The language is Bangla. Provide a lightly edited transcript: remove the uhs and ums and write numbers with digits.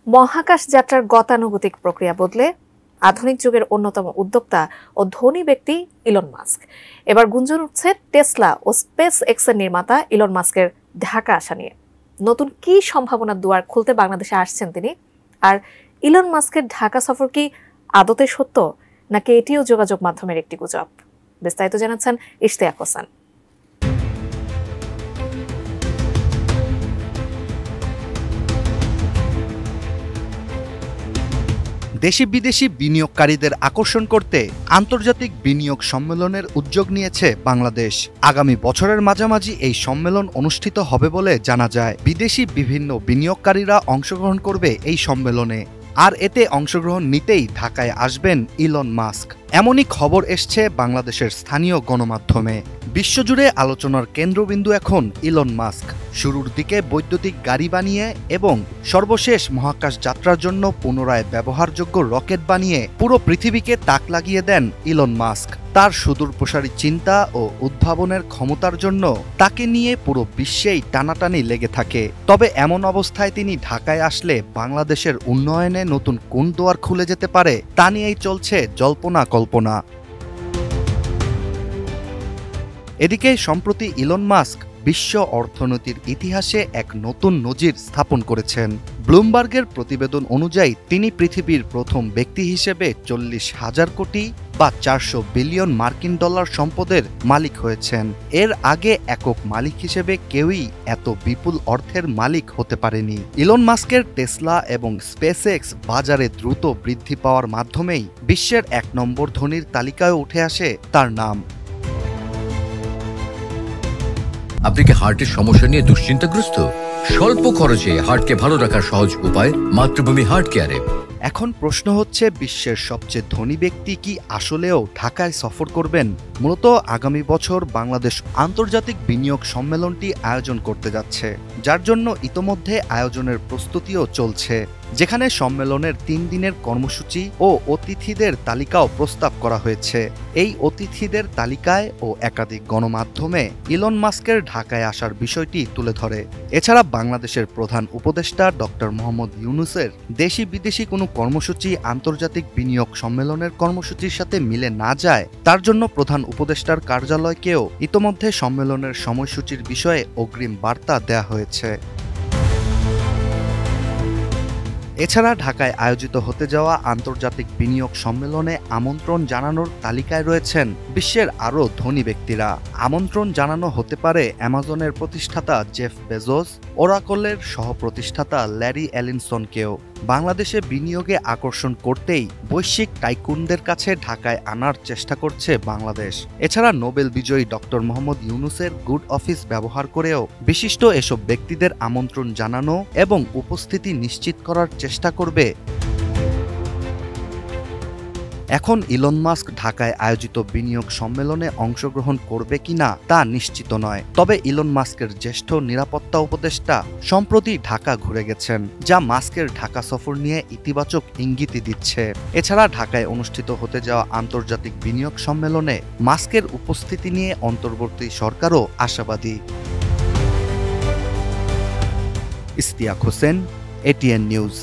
মহাকাশ যাত্রার গতানুগতিক প্রক্রিয়া বদলে আধুনিক যুগের অন্যতম উদ্যোক্তা ও ধনী ব্যক্তি ইলন মাস্ক। এবার গুঞ্জন উঠছে টেসলা ও স্পেস এক্সের নির্মাতা ইলন মাস্কের ঢাকা আসা নিয়ে। নতুন কি সম্ভাবনার দুয়ার খুলতে বাংলাদেশে আসছেন তিনি? আর ইলন মাস্কের ঢাকা সফর কি আদতে সত্য, নাকি এটিও যোগাযোগ মাধ্যমের একটি গুজব? বিস্তারিত জানাচ্ছেন ইশতিয়াক হোসেন। দেশি বিদেশি বিনিয়োগকারীদের আকর্ষণ করতে আন্তর্জাতিক বিনিয়োগ সম্মেলনের উদ্যোগ নিয়েছে বাংলাদেশ। আগামী বছরের মাঝামাঝি এই সম্মেলন অনুষ্ঠিত হবে বলে জানা যায়। বিদেশি বিভিন্ন বিনিয়োগকারীরা অংশগ্রহণ করবে এই সম্মেলনে, আর এতে অংশগ্রহণ নিতেই ঢাকায় আসবেন ইলন মাস্ক। এমনই খবর এসছে বাংলাদেশের স্থানীয় গণমাধ্যমে। বিশ্বজুড়ে আলোচনার কেন্দ্রবিন্দু এখন ইলন মাস্ক। শুরুর দিকে বৈদ্যুতিক গাড়ি বানিয়ে এবং সর্বশেষ মহাকাশ যাত্রার জন্য পুনরায় ব্যবহারযোগ্য রকেট বানিয়ে পুরো পৃথিবীকে তাক লাগিয়ে দেন ইলন মাস্ক। তার সুদূরপ্রসারী চিন্তা ও উদ্ভাবনের ক্ষমতার জন্য তাকে নিয়ে পুরো বিশ্বেই টানাটানি লেগে থাকে। তবে এমন অবস্থায় তিনি ঢাকায় আসলে বাংলাদেশের উন্নয়নে নতুন কোন দুয়ার খুলে যেতে পারে তা নিয়েই চলছে জল্পনা কল্পনা। এদিকে সম্প্রতি ইলন মাস্ক বিশ্ব অর্থনীতির ইতিহাসে এক নতুন নজির স্থাপন করেছেন। ব্লুমবার্গের প্রতিবেদন অনুযায়ী তিনি পৃথিবীর প্রথম ব্যক্তি হিসেবে 40,000 কোটি বা 400 বিলিয়ন মার্কিন ডলার সম্পদের মালিক হয়েছেন। এর আগে একক মালিক হিসেবে কেউই এত বিপুল অর্থের মালিক হতে পারেনি। ইলন মাস্কের টেসলা এবং স্পেসএক্স বাজারে দ্রুত বৃদ্ধি পাওয়ার মাধ্যমেই বিশ্বের 1 নম্বর ধনীর তালিকায় উঠে আসে তার নাম। আপনি কি হার্টের সমস্যা নিয়ে দুশ্চিন্তাগ্রস্ত? স্বল্প খরচে হার্টকে ভালো রাখার সহজ উপায় মাতৃভূমি হার্ট কেয়ারে। এখন প্রশ্ন হচ্ছে, বিশ্বের সবচেয়ে ধনী ব্যক্তি কি আসলেও ঢাকায় সফর করবেন? মূলত আগামী বছর বাংলাদেশ আন্তর্জাতিক বিনিয়োগ সম্মেলনটি আয়োজন করতে যাচ্ছে, যার জন্য ইতোমধ্যে আয়োজনের প্রস্তুতিও চলছে, যেখানে সম্মেলনের 3 দিনের কর্মসূচি ও অতিথিদের তালিকাও প্রস্তাব করা হয়েছে। এই অতিথিদের তালিকায় ও একাধিক গণমাধ্যমে ইলন মাস্কের ঢাকায় আসার বিষয়টি তুলে ধরে। এছাড়া বাংলাদেশের প্রধান উপদেষ্টা ডক্টর মোহাম্মদ ইউনূসের দেশি বিদেশি কোনো কর্মসূচি আন্তর্জাতিক বিনিয়োগ সম্মেলনের কর্মসূচির সাথে মিলে না যায়, তার জন্য প্রধান উপদেষ্টার কার্যালয়কেও ইতোমধ্যে সম্মেলনের সময়সূচির বিষয়ে অগ্রিম বার্তা দেয়া হয়েছে। এছাড়া ঢাকায় আয়োজিত হতে যাওয়া আন্তর্জাতিক বিনিয়োগ সম্মেলনে আমন্ত্রণ জানানোর তালিকায় রয়েছেন বিশ্বের আরও ধনী ব্যক্তিরা। আমন্ত্রণ জানানো হতে পারে অ্যামাজনের প্রতিষ্ঠাতা জেফ বেজোস, ওরাকলের সহ-প্রতিষ্ঠাতা ল্যারি এলিনসনকেও। বাংলাদেশে বিনিয়োগে আকর্ষণ করতেই বৈশ্বিক টাইকুনদের কাছে ঢাকায় আনার চেষ্টা করছে বাংলাদেশ। এছাড়া নোবেল বিজয়ী ডক্টর মোহাম্মদ ইউনূসের গুড অফিস ব্যবহার করেও বিশিষ্ট এসব ব্যক্তিদের আমন্ত্রণ জানানো এবং উপস্থিতি নিশ্চিত করার চেষ্টা করবে। এখন ইলন মাস্ক ঢাকায় আয়োজিত বিনিয়োগ সম্মেলনে অংশগ্রহণ করবে কিনা তা নিশ্চিত নয়। তবে ইলন মাস্কের জ্যেষ্ঠ নিরাপত্তা উপদেষ্টা সম্প্রতি ঢাকা ঘুরে গেছেন, যা মাস্কের ঢাকা সফর নিয়ে ইতিবাচক ইঙ্গিতই দিচ্ছে। এছাড়া ঢাকায় অনুষ্ঠিত হতে যাওয়া আন্তর্জাতিক বিনিয়োগ সম্মেলনে মাস্কের উপস্থিতি নিয়ে অন্তর্বর্তী সরকারও আশাবাদী। Ishtiaq Hossain, ATN news.